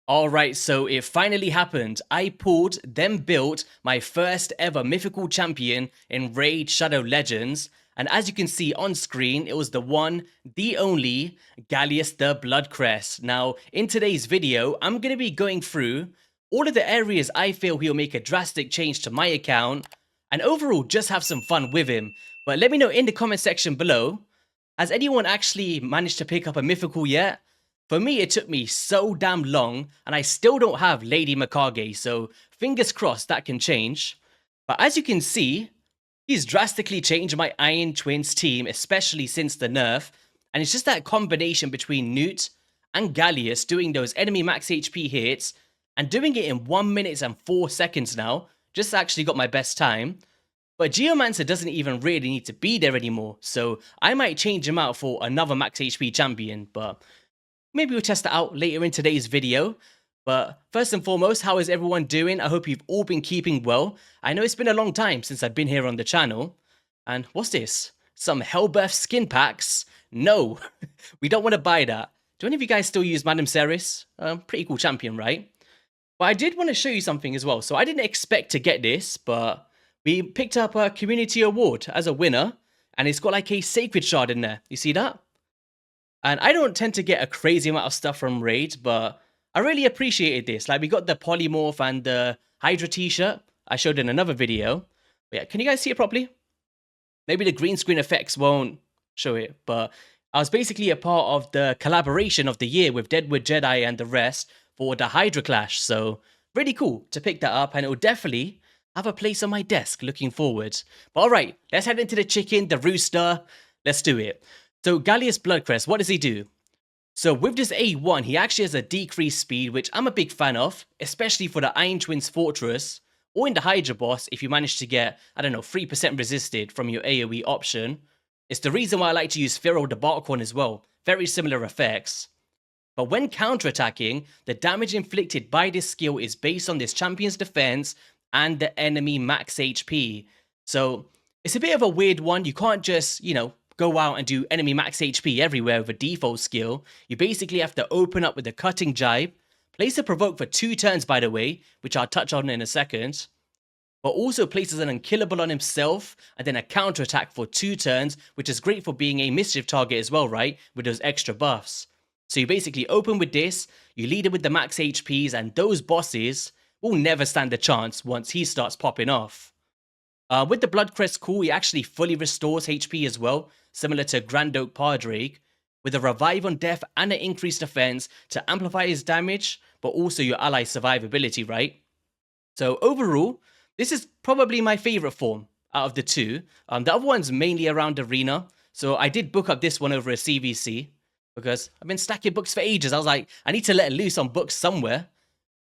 Alright, so it finally happened. I pulled, then built my first ever mythical champion in Raid Shadow Legends. And as you can see on screen, it was the one, the only, Galleus the Bloodcrest. Now, in today's video, I'm going to be going through all of the areas I feel he'll make a drastic change to my account, and overall just have some fun with him. But let me know in the comment section below, has anyone actually managed to pick up a mythical yet? For me, it took me so damn long, and I still don't have Lady Mikage, so fingers crossed that can change. But as you can see, he's drastically changed my Iron Twins team, especially since the nerf, and it's just that combination between Newt and Galleus doing those enemy max HP hits, and doing it in 1 minute and 4 seconds now. Just actually got my best time. But Geomancer doesn't even really need to be there anymore, so I might change him out for another max HP champion, but maybe we'll test that out later in today's video. But first and foremost, how is everyone doing? I hope you've all been keeping well. I know it's been a long time since I've been here on the channel. And what's this? Some Hellbirth skin packs? No, we don't want to buy that. Do any of you guys still use Madame Ceres? Pretty cool champion, right? But I did want to show you something as well. So I didn't expect to get this, but we picked up a community award as a winner. And it's got like a sacred shard in there. You see that? And I don't tend to get a crazy amount of stuff from Raid, but I really appreciated this. Like, we got the Polymorph and the Hydra t-shirt I showed in another video. But yeah, can you guys see it properly? Maybe the green screen effects won't show it, but I was basically a part of the collaboration of the year with Deadwood Jedi and the rest for the Hydra Clash. So really cool to pick that up, and it will definitely have a place on my desk looking forward. But all right, let's head into the chicken, the rooster. Let's do it. So Galleus Bloodcrest, what does he do? So with this A1, he actually has a decreased speed, which I'm a big fan of, especially for the Iron Twins Fortress, or in the Hydra boss if you manage to get, I don't know, 3% resisted from your AoE option. It's the reason why I like to use Pharaoh the Bark one as well, very similar effects. But when counterattacking, the damage inflicted by this skill is based on this champion's defense and the enemy max HP. So it's a bit of a weird one. You can't just, go out and do enemy max HP everywhere with a default skill. You basically have to open up with a cutting jibe, place a provoke for 2 turns by the way, which I'll touch on in a second, but also places an unkillable on himself and then a counterattack for 2 turns, which is great for being a mischief target as well, right, with those extra buffs. So you basically open with this, you lead it with the max HPs, and those bosses will never stand a chance once he starts popping off. With the Bloodcrest Cool, he actually fully restores HP as well, similar to Grand Oak Pardrake, with a revive on death and an increased defense to amplify his damage, but also your ally's survivability, right? So overall, this is probably my favorite form out of the two. The other one's mainly around Arena, so I did book up this one over a CVC, because I've been stacking books for ages. I was like, I need to let loose on books somewhere.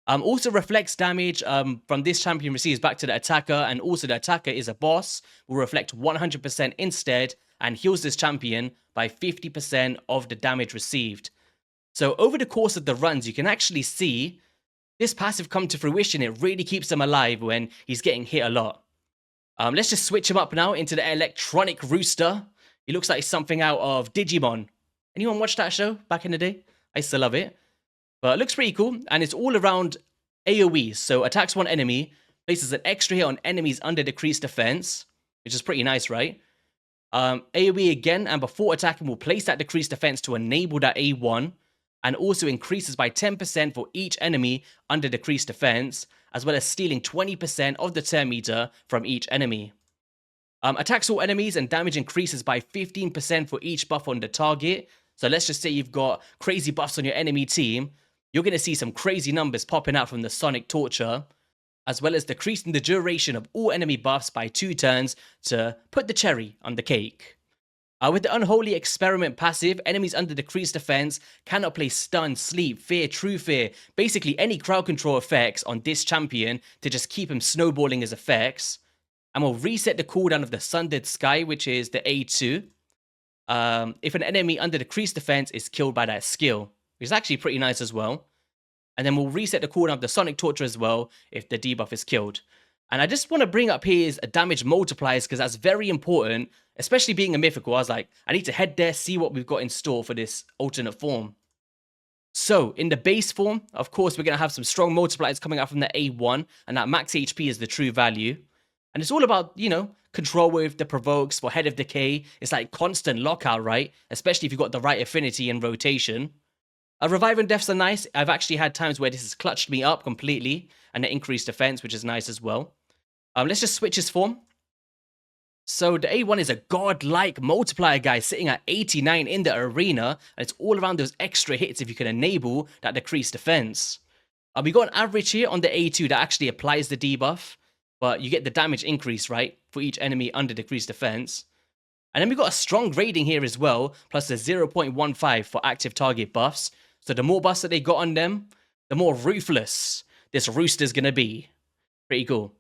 Also reflects damage from this champion receives back to the attacker, and also the attacker is a boss, will reflect 100% instead, and heals this champion by 50% of the damage received. So over the course of the runs, you can actually see this passive come to fruition. It really keeps him alive when he's getting hit a lot. Let's just switch him up now into the electronic rooster. He looks like something out of Digimon. Anyone watch that show back in the day? I used to love it. But it looks pretty cool, and it's all around AoEs. So attacks one enemy, places an extra hit on enemies under decreased defense, which is pretty nice, right? AoE again, and before attacking will place that decreased defense to enable that A1, and also increases by 10% for each enemy under decreased defense, as well as stealing 20% of the turn meter from each enemy. Attacks all enemies and damage increases by 15% for each buff on the target. So let's just say you've got crazy buffs on your enemy team. You're going to see some crazy numbers popping out from the Sonic Torture, as well as decreasing the duration of all enemy buffs by 2 turns to put the cherry on the cake. With the Unholy Experiment passive, enemies under decreased defense cannot place Stun, Sleep, Fear, True Fear, basically any crowd control effects on this champion to just keep him snowballing his effects. And we'll reset the cooldown of the Sundered Sky, which is the A2, if an enemy under decreased defense is killed by that skill, which is actually pretty nice as well. And then we'll reset the cooldown of the Sonic Torture as well if the debuff is killed. And I just want to bring up here is damage multipliers, because that's very important, especially being a mythical. I was like, I need to head there, see what we've got in store for this alternate form. So in the base form, of course, we're going to have some strong multipliers coming out from the A1, and that max HP is the true value. And it's all about, control with the provokes for Head of Decay. It's like constant lockout, right? Especially if you've got the right affinity and rotation. Revive and deaths are nice. I've actually had times where this has clutched me up completely, and it increased defense, which is nice as well. Let's just switch his form. So the A1 is a godlike multiplier, guys, sitting at 89 in the arena, and it's all around those extra hits if you can enable that decreased defense. We got an average here on the A2 that actually applies the debuff, but you get the damage increase, right, for each enemy under decreased defense. And then we got a strong grading here as well, plus the 0.15 for active target buffs. So the more buffs that they got on them, the more ruthless this rooster's gonna be. Pretty cool.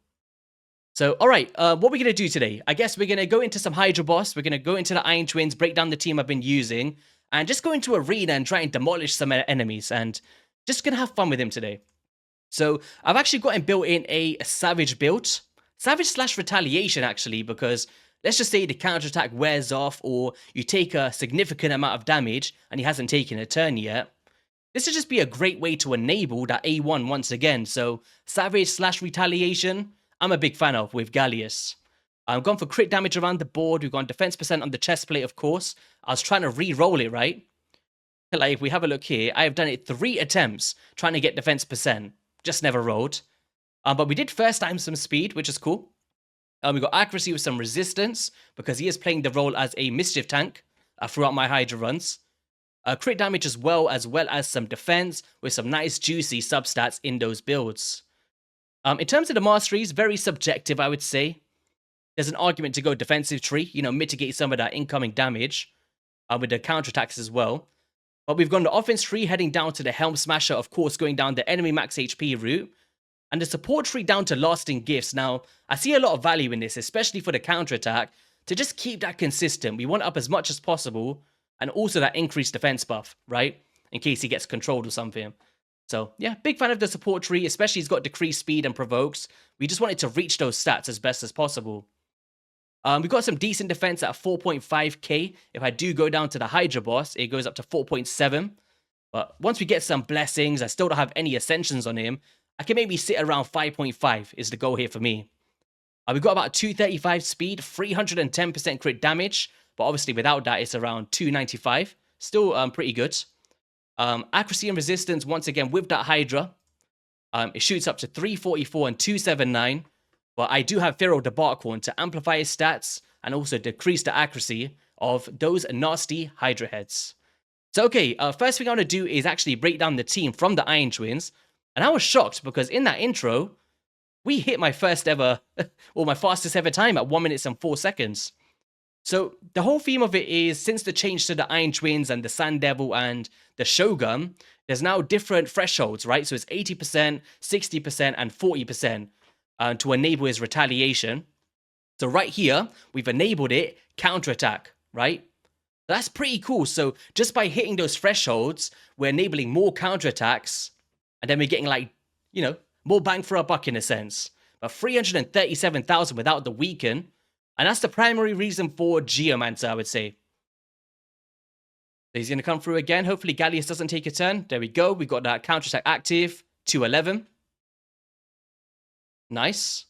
So, alright, what we're going to do today, I guess we're going to go into some Hydra boss, we're going to go into the Iron Twins, break down the team I've been using, and just go into arena and try and demolish some enemies, and just going to have fun with him today. So, I've actually got him built in a Savage build, Savage / Retaliation actually, because let's just say the counterattack wears off, or you take a significant amount of damage, and he hasn't taken a turn yet. This would just be a great way to enable that A1 once again, so Savage / Retaliation, I'm a big fan of with Galleus. I've gone for crit damage around the board. We've gone defense percent on the chest plate, of course. I was trying to re-roll it, right? Like, if we have a look here, I have done it 3 attempts trying to get defense percent. Just never rolled. But we did first time some speed, which is cool. We got accuracy with some resistance, because he is playing the role as a mischief tank throughout my Hydra runs. Crit damage as well as some defense with some nice juicy substats in those builds. In terms of the Masteries, very subjective, I would say. There's an argument to go defensive tree, mitigate some of that incoming damage with the counterattacks as well. But we've gone the offense tree heading down to the Helm Smasher, of course, going down the enemy max HP route. And the support tree down to lasting gifts. Now, I see a lot of value in this, especially for the counterattack, to just keep that consistent. We want up as much as possible, and also that increased defense buff, right? In case he gets controlled or something. So, yeah, big fan of the support tree, especially he's got decreased speed and provokes. We just wanted to reach those stats as best as possible. We've got some decent defense at 4.5k. If I do go down to the Hydra boss, it goes up to 4.7. But once we get some blessings, I still don't have any ascensions on him. I can maybe sit around 5.5 is the goal here for me. We've got about 235 speed, 310% crit damage. But obviously without that, it's around 295. Still pretty good. Accuracy and resistance, once again, with that Hydra, it shoots up to 344 and 279, but I do have Pharaoh the Barkhorn to amplify his stats and also decrease the accuracy of those nasty Hydra heads. So, okay, first thing I want to do is actually break down the team from the Iron Twins, and I was shocked because in that intro, we hit my first ever, or my fastest ever time at 1 minute and 4 seconds. So the whole theme of it is, since the change to the Iron Twins and the Sand Devil and the Shogun, there's now different thresholds, right? So it's 80%, 60%, and 40% to enable his retaliation. So right here, we've enabled it, counterattack, right? That's pretty cool. So just by hitting those thresholds, we're enabling more counterattacks, and then we're getting more bang for our buck in a sense. But 337,000 without the weaken. And that's the primary reason for Geomancer, I would say. So he's going to come through again. Hopefully Galleus doesn't take a turn. There we go. We got that counterattack active. 211. Nice.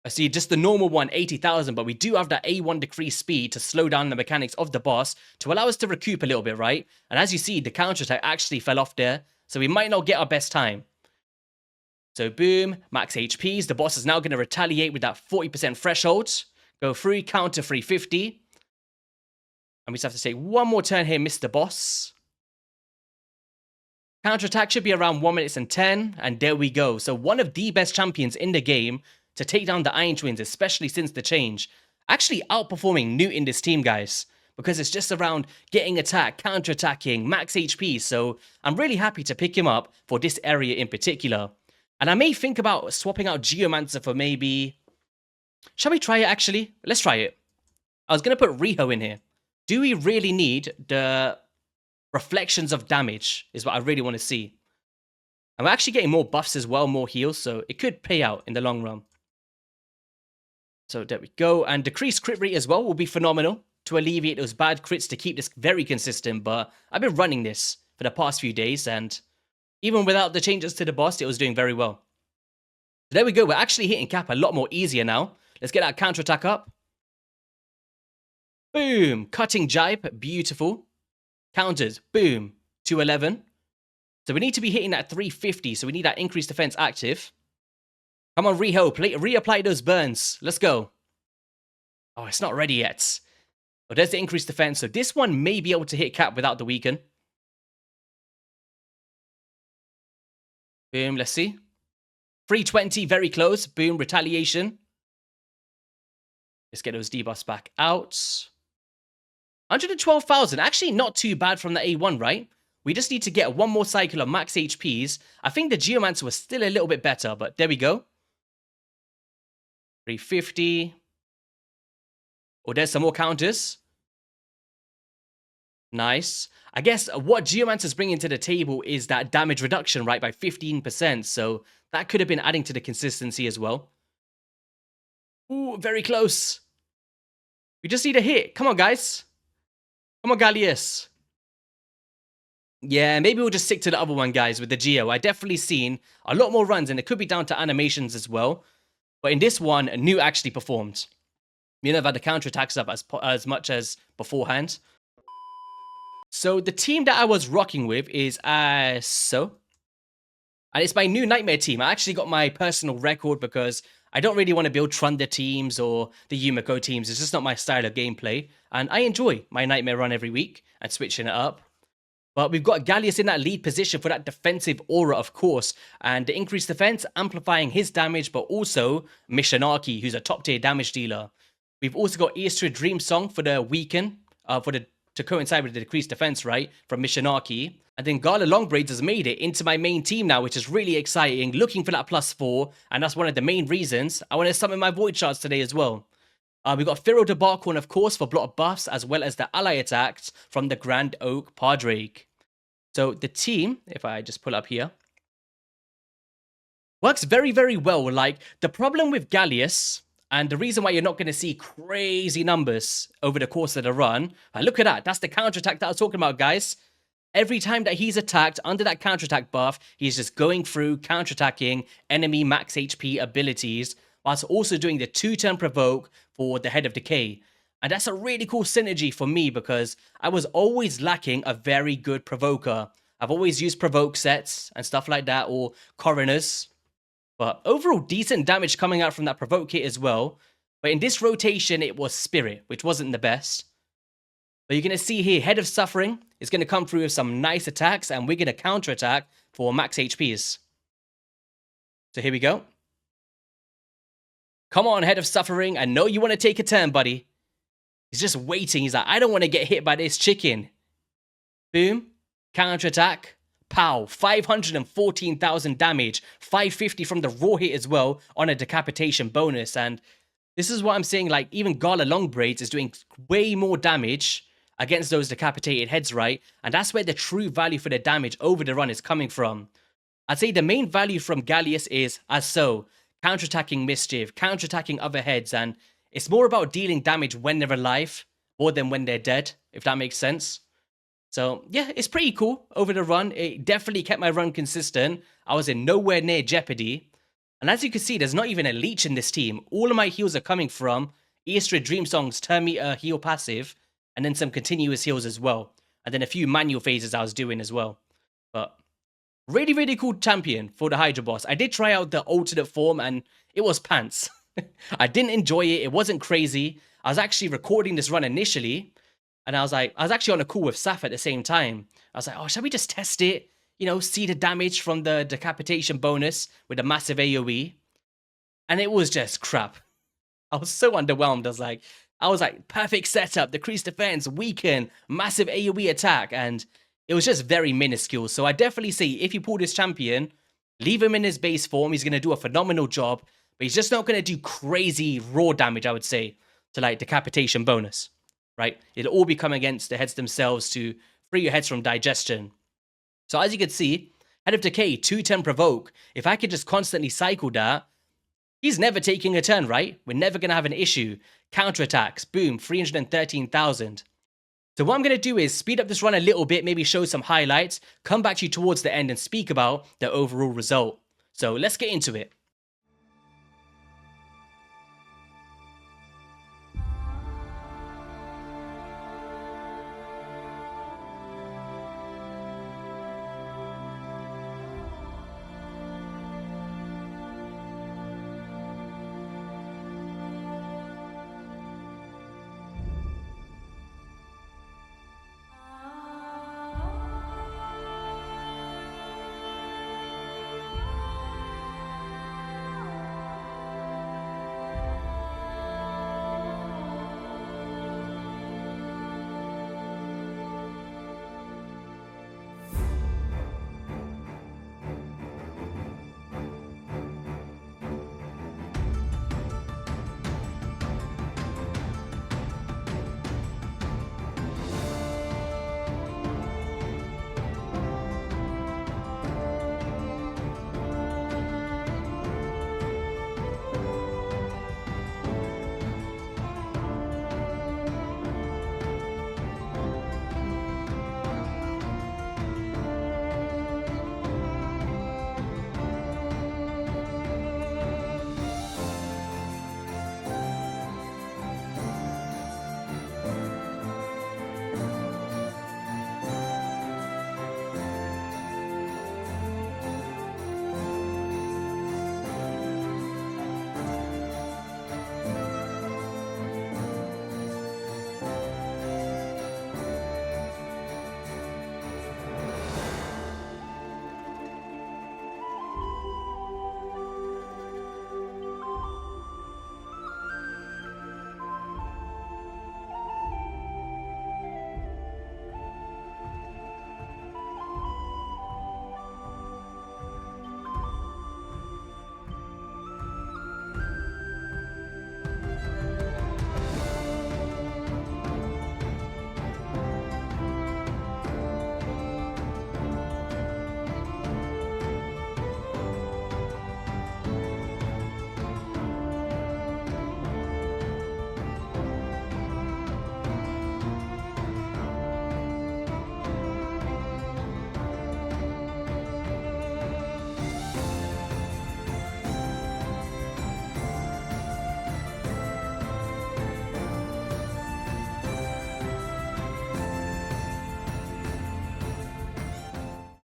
I see just the normal one, 80,000, but we do have that A1 decreased speed to slow down the mechanics of the boss to allow us to recoup a little bit, right? And as you see, the counterattack actually fell off there, so we might not get our best time. So boom, max HPs. The boss is now going to retaliate with that 40% threshold. Go through, counter 350. And we just have to take one more turn here, Mr. Boss. Counterattack should be around 1 minute and 10. And there we go. So one of the best champions in the game to take down the Iron Twins, especially since the change. Actually outperforming Newt in this team, guys. Because it's just around getting attack, counterattacking, max HP. So I'm really happy to pick him up for this area in particular. And I may think about swapping out Geomancer for maybe... Shall we try it, actually? Let's try it. I was going to put Riho in here. Do we really need the reflections of damage is what I really want to see. And we're actually getting more buffs as well, more heals, so it could pay out in the long run. So there we go. And decreased crit rate as well will be phenomenal. to alleviate those bad crits to keep this very consistent, but I've been running this for the past few days, and even without the changes to the boss, it was doing very well. So there we go, we're actually hitting cap a lot more easier now. Let's get that counterattack up. Boom, cutting jibe, beautiful. Counters, boom, 211. So we need to be hitting that 350, so we need that increased defense active. Come on, reapply those burns. Let's go. Oh, it's not ready yet. Oh, there's the increased defense. So this one may be able to hit cap without the weaken. Boom, let's see. 320, very close. Boom, retaliation. Let's get those debuffs back out. 112,000. Actually, not too bad from the A1, right? We just need to get one more cycle of max HPs. I think the Geomancer was still a little bit better, but there we go. 350. Oh, there's some more counters. Nice. I guess what Geomancer's bringing to the table is that damage reduction, right, by 15%. So that could have been adding to the consistency as well. Ooh, very close. We just need a hit. Come on, guys. Come on, Galleus. Yeah, maybe we'll just stick to the other one, guys, with the Geo. I definitely seen a lot more runs, and it could be down to animations as well. But in this one, New actually performed. You never had the counterattacks up as much as beforehand. So the team that I was rocking with is so. And it's my new Nightmare team. I actually got my personal record because I don't really want to build Trunder teams or the Yumiko teams. It's just not my style of gameplay. And I enjoy my Nightmare run every week and switching it up. But we've got Galleus in that lead position for that defensive aura, of course. And the increased defense, amplifying his damage, but also Mishinaki, who's a top tier damage dealer. We've also got Hydra Dreamsong for the weaken, to coincide with the decreased defense, right, from Mishinaki. And then Gala Longbraids has made it into my main team now, which is really exciting, looking for that +4, and that's one of the main reasons I want to summon my Void Shards today as well. We've got Firo de Barkhorn, of course, for block buffs, as well as the ally attacks from the Grand Oak Pardrake. So the team, if I just pull up here, works very, very well. Like, the problem with Galleus, and the reason why you're not going to see crazy numbers over the course of the run, look at that. That's the counterattack that I was talking about, guys. Every time that he's attacked under that counterattack buff, he's just going through counterattacking enemy max HP abilities, whilst also doing the 2-turn provoke for the Head of Decay. And that's a really cool synergy for me because I was always lacking a very good provoker. I've always used provoke sets and stuff like that, or coroners. But overall, decent damage coming out from that provoke kit as well. But in this rotation, it was Spirit, which wasn't the best. But you're going to see here, Head of Suffering is going to come through with some nice attacks, and we're going to counterattack for max HPs. So here we go. Come on, Head of Suffering. I know you want to take a turn, buddy. He's just waiting. He's like, I don't want to get hit by this chicken. Boom. Counterattack. Pow. 514,000 damage. 550 from the raw hit as well on a decapitation bonus. And this is what I'm saying. Like, even Gala Longbraids is doing way more damage against those decapitated heads, right? And that's where the true value for the damage over the run is coming from. I'd say the main value from Galleus is as so. Counterattacking Mischief, counterattacking other heads, and it's more about dealing damage when they're alive more than when they're dead, if that makes sense. So yeah, it's pretty cool over the run. It definitely kept my run consistent. I was in nowhere near jeopardy. And as you can see, there's not even a leech in this team. All of my heals are coming from Hydra Dreamsong's turn meter heal passive, and then some continuous heals as well. And then a few manual phases I was doing as well. But really, really cool champion for the Hydra boss. I did try out the alternate form and it was pants. I didn't enjoy it. It wasn't crazy. I was actually recording this run initially. And I was actually on a call with Saf at the same time. I was like, oh, shall we just test it? You know, see the damage from the decapitation bonus with a massive AoE. And it was just crap. I was so underwhelmed. I was like, perfect setup, decreased defense, weaken, massive AoE attack. And it was just very minuscule. So I definitely say if you pull this champion, leave him in his base form. He's going to do a phenomenal job. But he's just not going to do crazy raw damage, I would say, to like decapitation bonus, right? It'll all be coming against the heads themselves to free your heads from digestion. So as you can see, Head of Decay, 2-turn provoke. If I could just constantly cycle that, he's never taking a turn, right? We're never going to have an issue. Counterattacks, boom, 313,000. So what I'm going to do is speed up this run a little bit, maybe show some highlights, come back to you towards the end and speak about the overall result. So let's get into it.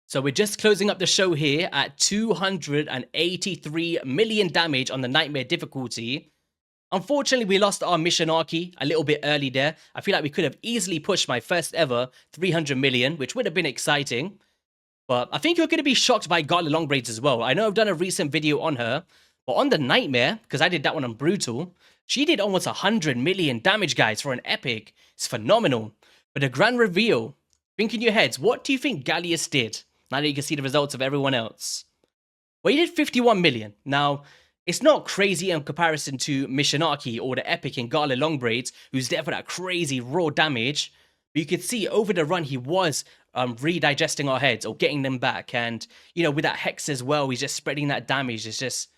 So we're just closing up the show here at 283 million damage on the Nightmare difficulty. Unfortunately, we lost our mission Archie a little bit early there. I feel like we could have easily pushed my first ever 300 million, which would have been exciting. But I think you're going to be shocked by Galleus Longbraids as well. I know I've done a recent video on her, but on the Nightmare, because I did that one on Brutal, she did almost 100 million damage, guys, for an epic. It's phenomenal. But the grand reveal, think in your heads, what do you think Galleus did? Now that you can see the results of everyone else. Well, he did 51 million. Now, it's not crazy in comparison to Mishinaki or the epic in Galleus Longbraids, who's there for that crazy raw damage. But you could see over the run, he was redigesting our heads or getting them back. And, you know, with that Hex as well, he's just spreading that damage. It's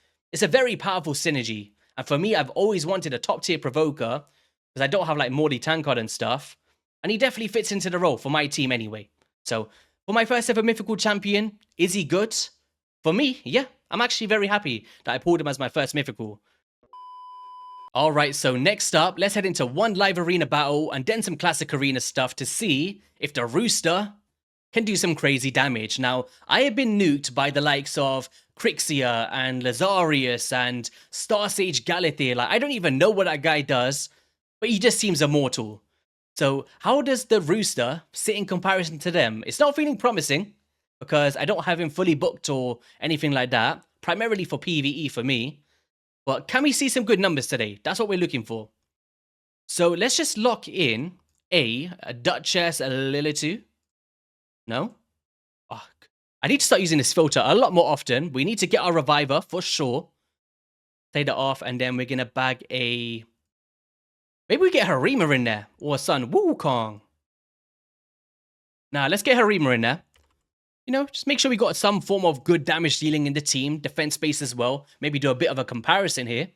a very powerful synergy. And for me, I've always wanted a top tier provoker because I don't have like Morty Tankard and stuff. And he definitely fits into the role for my team anyway. So for my first ever mythical champion, is he good? For me, yeah, I'm actually very happy that I pulled him as my first mythical. Alright, so next up, let's head into one live arena battle and then some classic arena stuff to see if the Rooster can do some crazy damage. Now, I have been nuked by the likes of Crixia and Lazarius and Starsage Galithir. Like, I don't even know what that guy does, but he just seems immortal. So how does the Rooster sit in comparison to them? It's not feeling promising because I don't have him fully booked or anything like that, primarily for PvE for me. But can we see some good numbers today? That's what we're looking for. So let's just lock in a Duchess Lilitu. No? Oh, I need to start using this filter a lot more often. We need to get our Reviver for sure. Take that off and then we're going to bag a... Maybe we get Harima in there. Or Sun Wukong. Now, let's get Harima in there. You know, just make sure we got some form of good damage dealing in the team. Defense base as well. Maybe do a bit of a comparison here.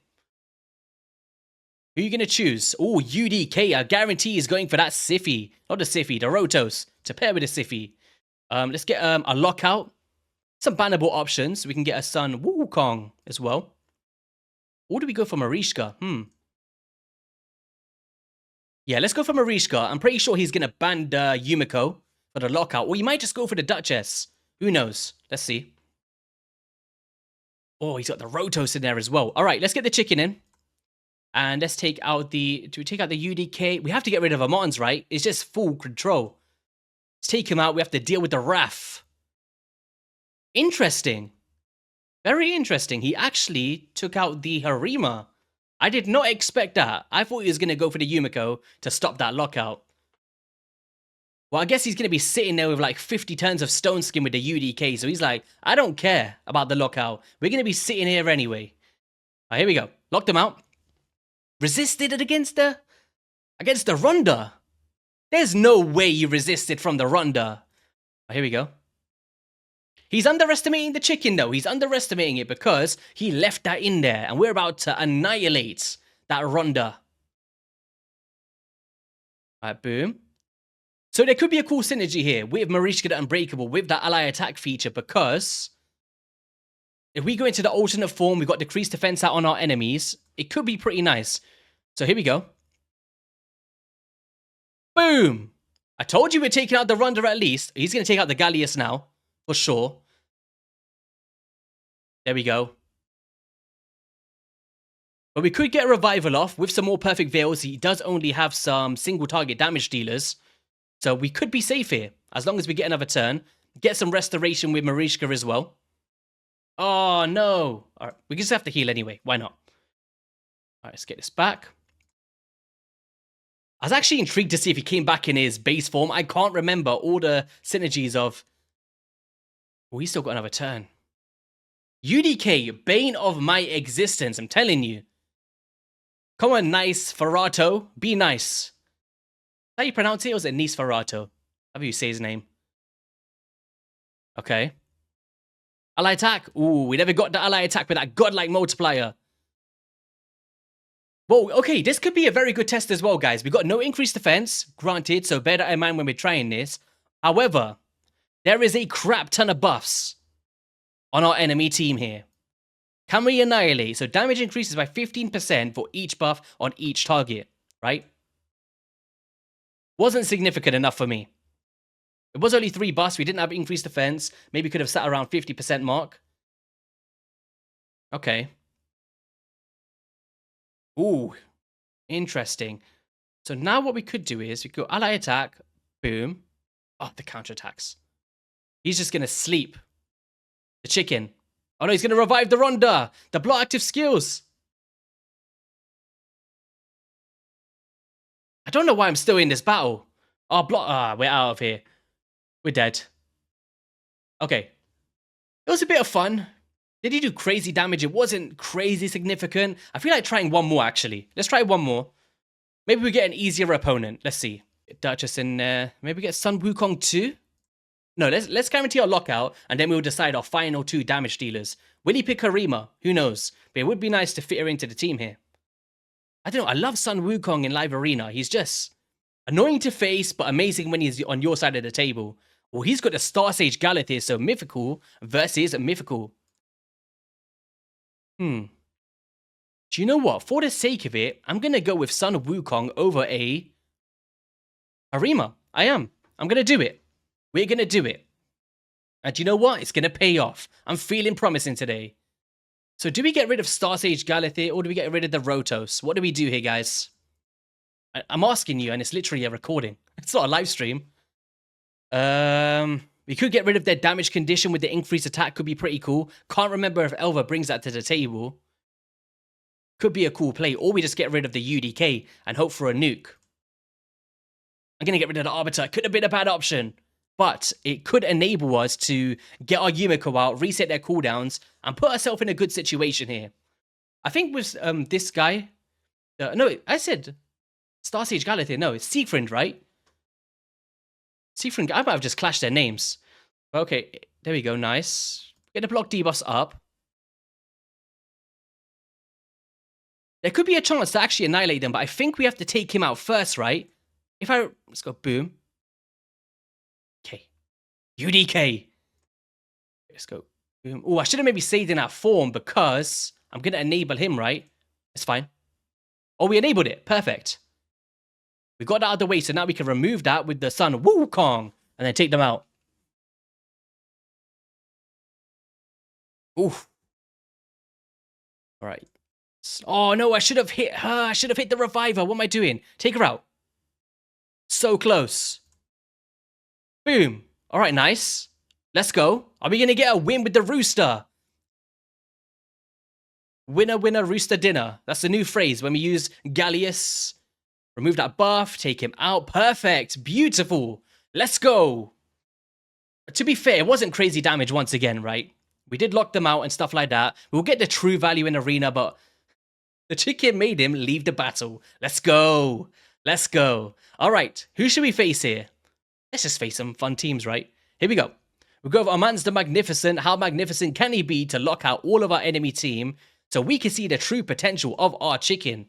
Who are you going to choose? Oh, UDK. I guarantee he's going for that Siffy. Not the Siffy, the Rotos. To pair with the Siffy. Let's get a Lockout. Some bannable options. We can get a Sun Wukong as well. Or do we go for Marishka? Yeah, let's go for Marishka. I'm pretty sure he's going to ban Yumiko for the Lockout. Or you might just go for the Duchess. Who knows? Let's see. Oh, he's got the Rotos in there as well. All right, let's get the chicken in. And let's take out the... Do we take out the UDK? We have to get rid of Amons, right? It's just full control. Let's take him out. We have to deal with the Wrath. Interesting. Very interesting. He actually took out the Harima. I did not expect that. I thought he was going to go for the Yumiko to stop that Lockout. Well, I guess he's going to be sitting there with like 50 turns of Stone Skin with the UDK. So he's like, I don't care about the Lockout. We're going to be sitting here anyway. All right, here we go. Locked him out. Resisted it against the Ronda. There's no way you resisted from the Ronda. Oh, here we go. He's underestimating the chicken, though. He's underestimating it because he left that in there. And we're about to annihilate that Ronda. All right, boom. So there could be a cool synergy here with Marishka the Unbreakable with that ally attack feature because if we go into the alternate form, we've got decreased defense out on our enemies. It could be pretty nice. So here we go. Boom! I told you we're taking out the Ronda at least. He's going to take out the Galleus now, for sure. There we go. But we could get a revival off with some more perfect veils. He does only have some single target damage dealers. So we could be safe here, as long as we get another turn. Get some restoration with Marishka as well. Oh, no. All right, we just have to heal anyway. Why not? All right, let's get this back. I was actually intrigued to see if he came back in his base form. I can't remember all the synergies of... Oh, he's still got another turn. UDK, bane of my existence, I'm telling you. Come on, nice Ferrato. Be nice. Is that how you pronounce it? Or is it Nice Ferrato? How do you say his name? Okay. Ally attack. Ooh, we never got the ally attack with that godlike multiplier. Well, okay, this could be a very good test as well, guys. We got no increased defense, granted, so bear that in mind when we're trying this. However, there is a crap ton of buffs on our enemy team here. Can we annihilate? So damage increases by 15% for each buff on each target, right? Wasn't significant enough for me. It was only 3 buffs. We didn't have increased defense. Maybe could have sat around 50% mark. Okay. Ooh, interesting. So now what we could do is we go ally attack, boom. Oh, the counterattacks. He's just going to sleep. The chicken. Oh no, he's going to revive the Ronda. The block active skills. I don't know why I'm still in this battle. Oh, we're out of here. We're dead. Okay. It was a bit of fun. Did he do crazy damage? It wasn't crazy significant. I feel like trying one more, actually. Let's try one more. Maybe we get an easier opponent. Let's see. Duchess in there. Maybe get Sun Wukong 2? No, let's guarantee our lockout, and then we'll decide our final 2 damage dealers. Will he pick Harima? Who knows? But it would be nice to fit her into the team here. I don't know. I love Sun Wukong in Live Arena. He's just annoying to face, but amazing when he's on your side of the table. Well, he's got the Star Sage Galleus here, so mythical versus mythical. Do you know what? For the sake of it, I'm going to go with Sun Wukong over a Harima. I am. I'm going to do it. We're going to do it. And you know what? It's going to pay off. I'm feeling promising today. So do we get rid of Star Sage Galleus here, or do we get rid of the Rotos? What do we do here, guys? I'm asking you, and it's literally a recording. It's not a live stream. We could get rid of their damage condition with the increased attack. Could be pretty cool. Can't remember if Elva brings that to the table. Could be a cool play. Or we just get rid of the UDK and hope for a nuke. I'm going to get rid of the Arbiter. Could have been a bad option. But it could enable us to get our Yumiko out, reset their cooldowns, and put ourselves in a good situation here. I think with this guy... no, I said Star Sage Galleus here. No, it's Siegfried, right? Siegfried, I might have just clashed their names. Okay, there we go, nice. Get the block debuffs up. There could be a chance to actually annihilate them, but I think we have to take him out first, right? Let's go, boom. Okay. UDK. Let's go. Boom. Oh, I should have maybe saved in that form because I'm going to enable him, right? It's fine. Oh, we enabled it. Perfect. We got that out of the way, so now we can remove that with the Sun Wukong and then take them out. Oof. All right. Oh, no, I should have hit her. I should have hit the reviver. What am I doing? Take her out. So close. Boom. All right, nice. Let's go. Are we going to get a win with the rooster? Winner, winner, rooster dinner. That's the new phrase when we use Galleus. Remove that buff, take him out. Perfect. Beautiful. Let's go. To be fair, it wasn't crazy damage once again, right? We did lock them out and stuff like that. We'll get the true value in arena, but the chicken made him leave the battle. Let's go. Let's go. All right. Who should we face here? Let's just face some fun teams, right? Here we go. We'll go over Armand's the Magnificent. How magnificent can he be to lock out all of our enemy team so we can see the true potential of our chicken?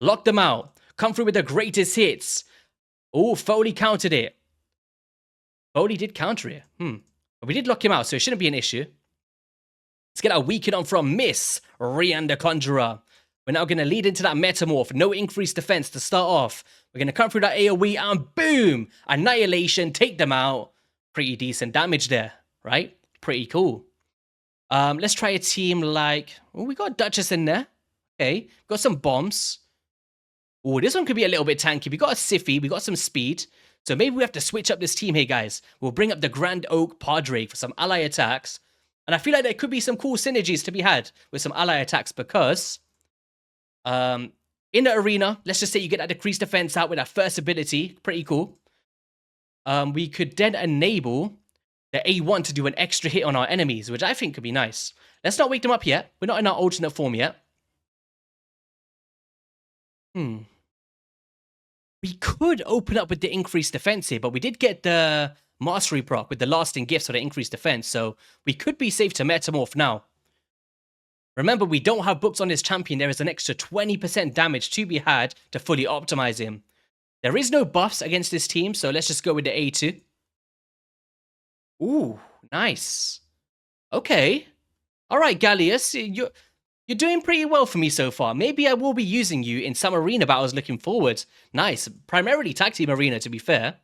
Lock them out. Come through with the greatest hits. Oh, Foley countered it. Foley did counter it. But we did lock him out, so it shouldn't be an issue. Let's get our weaken on from Miss Rian the Conjurer. We're now going to lead into that Metamorph. No increased defense to start off. We're going to come through that AoE and boom! Annihilation, take them out. Pretty decent damage there, right? Pretty cool. Let's try a team like... Oh, we got Duchess in there. Okay, got some bombs. Oh, this one could be a little bit tanky. We got a Siphi, we got some speed. So maybe we have to switch up this team here, guys. We'll bring up the Grand Oak Padre for some ally attacks. And I feel like there could be some cool synergies to be had with some ally attacks because... in the arena, let's just say you get that decreased defense out with that first ability. Pretty cool. We could then enable the A1 to do an extra hit on our enemies, which I think could be nice. Let's not wake them up yet. We're not in our alternate form yet. We could open up with the increased defense here, but we did get the Mastery proc with the lasting gifts for the increased defense, so we could be safe to Metamorph now. Remember, we don't have books on this champion. There is an extra 20% damage to be had to fully optimize him. There is no buffs against this team, so let's just go with the A2. Ooh, nice. Okay. All right, Galleus, you're doing pretty well for me so far. Maybe I will be using you in some arena battles looking forward. Nice. Primarily tag team arena, to be fair.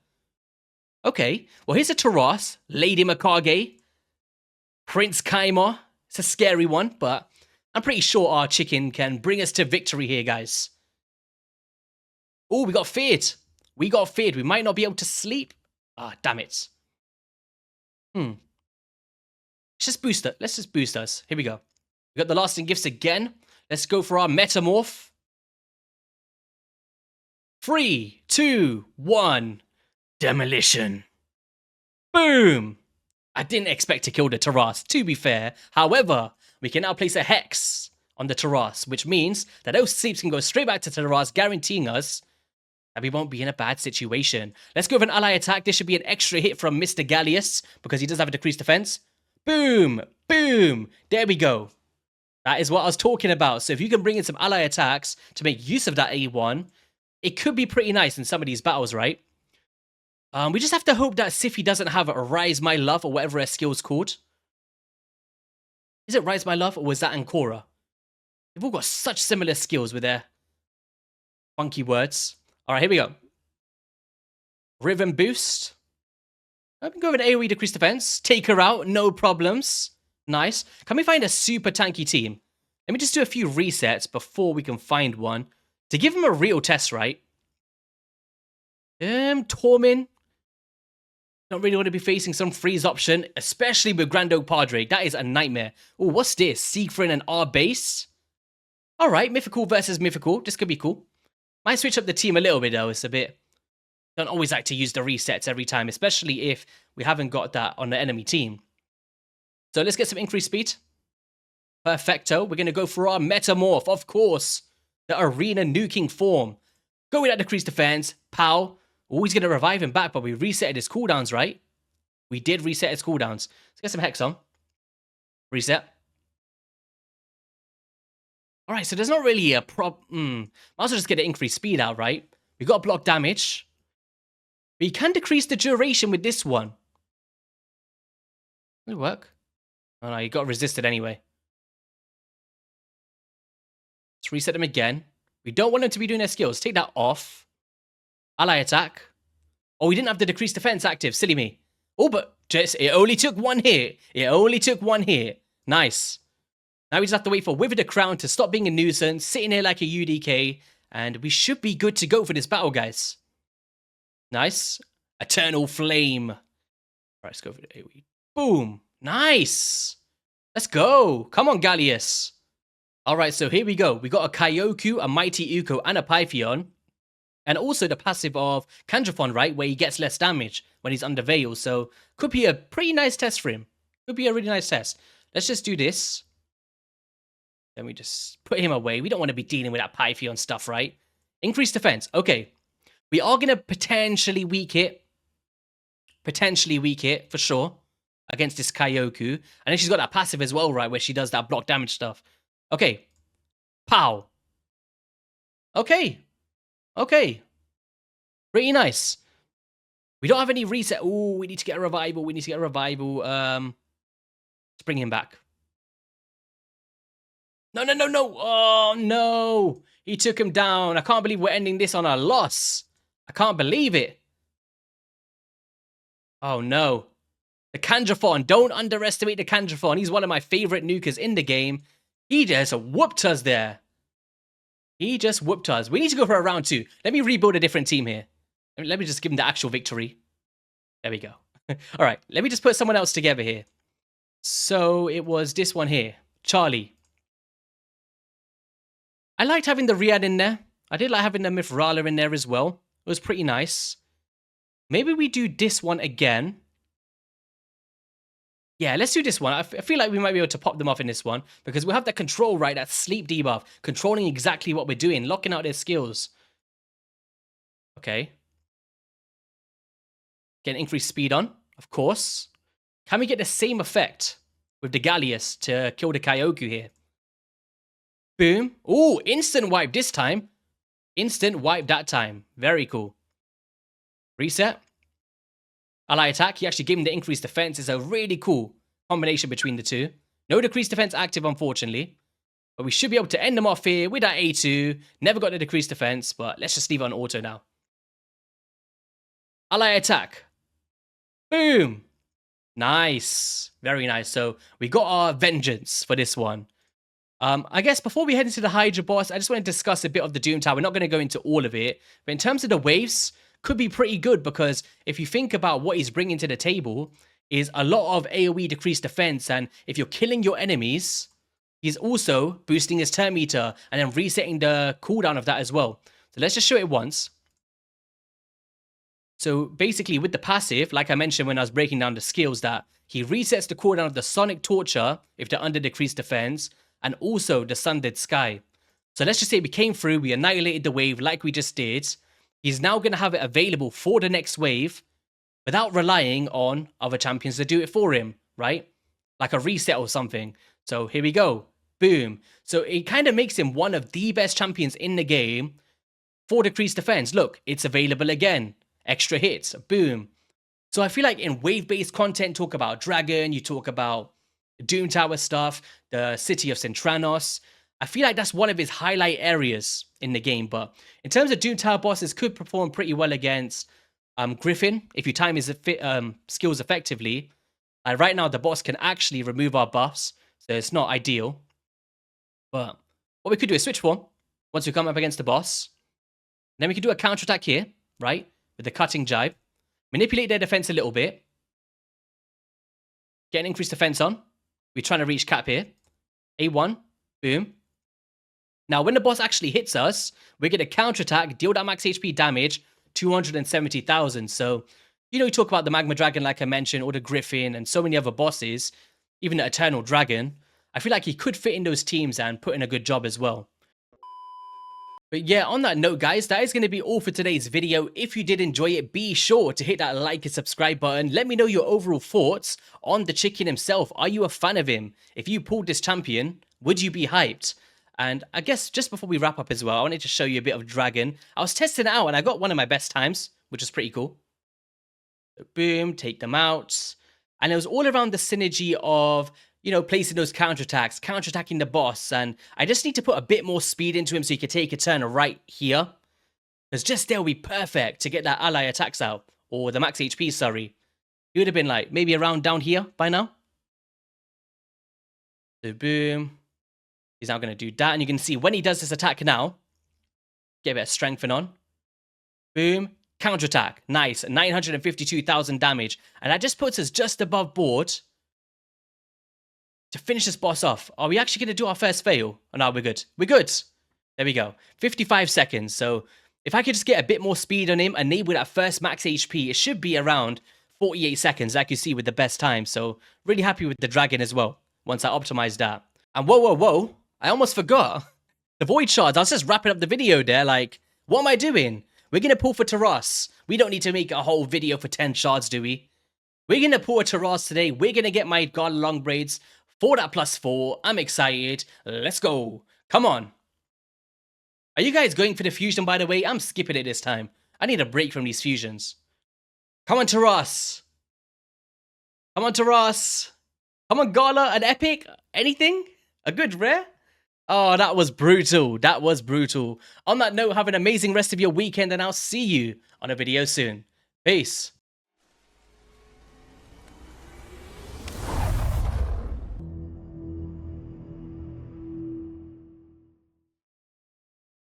Okay. Well, here's a Taras, Lady Mikage, Prince Kaimar. It's a scary one, but I'm pretty sure our chicken can bring us to victory here, guys. Oh, we got feared. We got feared. We might not be able to sleep. Ah, damn it. Let's just boost it. Let's just boost us. Here we go. We got the lasting gifts again. Let's go for our Metamorph. 3, 2, 1. Demolition. Boom. I didn't expect to kill the Taras, to be fair. However, we can now place a Hex on the Taras, which means that those sleeps can go straight back to Taras, guaranteeing us that we won't be in a bad situation. Let's go with an ally attack. This should be an extra hit from Mr. Galleus, because he does have a decreased defense. Boom. Boom. There we go. That is what I was talking about. So if you can bring in some ally attacks to make use of that A1, it could be pretty nice in some of these battles, right? We just have to hope that Siphi doesn't have a Rise My Love or whatever her skill's called. Is it Rise My Love or was that Ancora? They've all got such similar skills with their funky words. All right, here we go. Rhythm Boost. I can go with an AoE decreased defense. Take her out, no problems. Nice. Can we find a super tanky team? Let me just do a few resets before we can find one. To give him a real test, right? Tormin. Don't really want to be facing some freeze option, especially with Grand Oak Padre. That is a nightmare. Oh, what's this? Siegfried and our base? All right, Mythical versus Mythical. This could be cool. Might switch up the team a little bit, though. It's a bit... Don't always like to use the resets every time, especially if we haven't got that on the enemy team. So let's get some increased speed. Perfecto. We're going to go for our Metamorph, of course. The Arena Nuking form. Go with that decreased defense. Pow. Always going to revive him back, but we resetted his cooldowns, right? We did reset his cooldowns. Let's get some Hex on. Reset. All right, so there's not really a might as well just get the increased speed out, right? We got block damage. But you can decrease the duration with this one. It'll work. Oh no, you got resisted anyway. Let's reset them again. We don't want them to be doing their skills. Take that off. Ally attack. Oh, we didn't have the decreased defense active. Silly me. Oh, but just it only took one hit. It only took one hit. Nice. Now we just have to wait for Wither the Crown to stop being a nuisance, sitting here like a UDK, and we should be good to go for this battle, guys. Nice. Eternal Flame. All right, let's go for the AoE. Boom. Nice. Let's go. Come on, Galleus. All right, so here we go. We got a Kyoku, a Mighty Uko, and a Pythion. And also the passive of Kandrafon, right? Where he gets less damage when he's under Veil. So could be a pretty nice test for him. Could be a really nice test. Let's just do this. Then we just put him away. We don't want to be dealing with that Pythion stuff, right? Increased defense. Okay. We are going to potentially weak it. Potentially weak it, for sure. Against this Kyoku. And then she's got that passive as well, right? Where she does that block damage stuff. Okay. Pow. Okay. Okay. Pretty nice. We don't have any reset. Ooh, we need to get a revival. We need to get a revival. Let's bring him back. No, no, no, no. Oh, no. He took him down. I can't believe we're ending this on a loss. I can't believe it. Oh, no. The Kandrafon. Don't underestimate the Kandrafon. He's one of my favorite nukers in the game. He just whooped us there. He just whooped us. We need to go for a round 2. Let me rebuild a different team here. Let me just give him the actual victory. There we go. All right. Let me just put someone else together here. So it was this one here. Charlie. I liked having the Riyadh in there. I did like having the Mithrala in there as well. It was pretty nice. Maybe we do this one again. Yeah, let's do this one. I feel like we might be able to pop them off in this one because we have that control, right? That sleep debuff, controlling exactly what we're doing, locking out their skills. Okay. Get an increased speed on, of course. Can we get the same effect with the Galleus to kill the Kyoku here? Boom. Ooh, instant wipe this time. Instant wipe that time. Very cool. Reset. Ally attack. He actually gave him the increased defense. It's a really cool combination between the two. No decreased defense active, unfortunately. But we should be able to end them off here with that A2. Never got the decreased defense, but let's just leave it on auto now. Ally attack. Boom. Nice. Very nice. So we got our vengeance for this one. I guess before we head into the Hydra boss, I just want to discuss a bit of the Doom Tower. We're not going to go into all of it. But in terms of the waves, could be pretty good because if you think about what he's bringing to the table is a lot of AoE decreased defense, and if you're killing your enemies, he's also boosting his turn meter and then resetting the cooldown of that as well. So let's just show it once. So basically with the passive, like I mentioned when I was breaking down the skills, that he resets the cooldown of the Sonic Torture if they're under decreased defense, and also the Sundead Sky. So let's just say we came through, we annihilated the wave like we just did. He's now going to have it available for the next wave without relying on other champions to do it for him, right? Like a reset or something. So here we go. Boom. So it kind of makes him one of the best champions in the game for decreased defense. Look, it's available again. Extra hits. Boom. So I feel like in wave-based content, talk about Dragon, you talk about Doom Tower stuff, the city of Centranos. I feel like that's one of his highlight areas in the game. But in terms of Doom Tower bosses, could perform pretty well against Griffin if you time his skills effectively. Right now, the boss can actually remove our buffs, so it's not ideal. But what we could do is switch form once we come up against the boss. Then we could do a counterattack here, right? With the cutting jibe. Manipulate their defense a little bit. Get an increased defense on. We're trying to reach cap here. A1. Boom. Now, when the boss actually hits us, we're going to counterattack, deal that max HP damage, 270,000. So, you know, you talk about the Magma Dragon, like I mentioned, or the Griffin, and so many other bosses, even the Eternal Dragon. I feel like he could fit in those teams and put in a good job as well. But yeah, on that note, guys, that is going to be all for today's video. If you did enjoy it, be sure to hit that like and subscribe button. Let me know your overall thoughts on the chicken himself. Are you a fan of him? If you pulled this champion, would you be hyped? And I guess just before we wrap up as well, I wanted to show you a bit of Dragon. I was testing it out and I got one of my best times, which is pretty cool. So boom, take them out. And it was all around the synergy of, you know, placing those counterattacks, counterattacking the boss. And I just need to put a bit more speed into him so he could take a turn right here. Because just there will be perfect to get that ally attacks out. Or the max HP, sorry. He would have been like maybe around down here by now. So boom. He's now going to do that. And you can see when he does this attack now, get a bit of strengthen on. Boom. Counterattack. Nice. 952,000 damage. And that just puts us just above board to finish this boss off. Are we actually going to do our first fail? Oh, no, we're good. We're good. There we go. 55 seconds. So if I could just get a bit more speed on him, enable that first max HP, it should be around 48 seconds, like you see with the best time. So really happy with the Dragon as well, once I optimized that. And whoa. I almost forgot. The Void Shards, I was just wrapping up the video there, like, what am I doing? We're going to pull for Taras. We don't need to make a whole video for 10 shards, do we? We're going to pull a Taras today. We're going to get my God Long Braids for that +4. I'm excited. Let's go. Come on. Are you guys going for the fusion, by the way? I'm skipping it this time. I need a break from these fusions. Come on, Taras. Come on, Taras. Come on, Gala, an epic? Anything? A good rare? Oh, that was brutal. That was brutal. On that note, have an amazing rest of your weekend, and I'll see you on a video soon. Peace.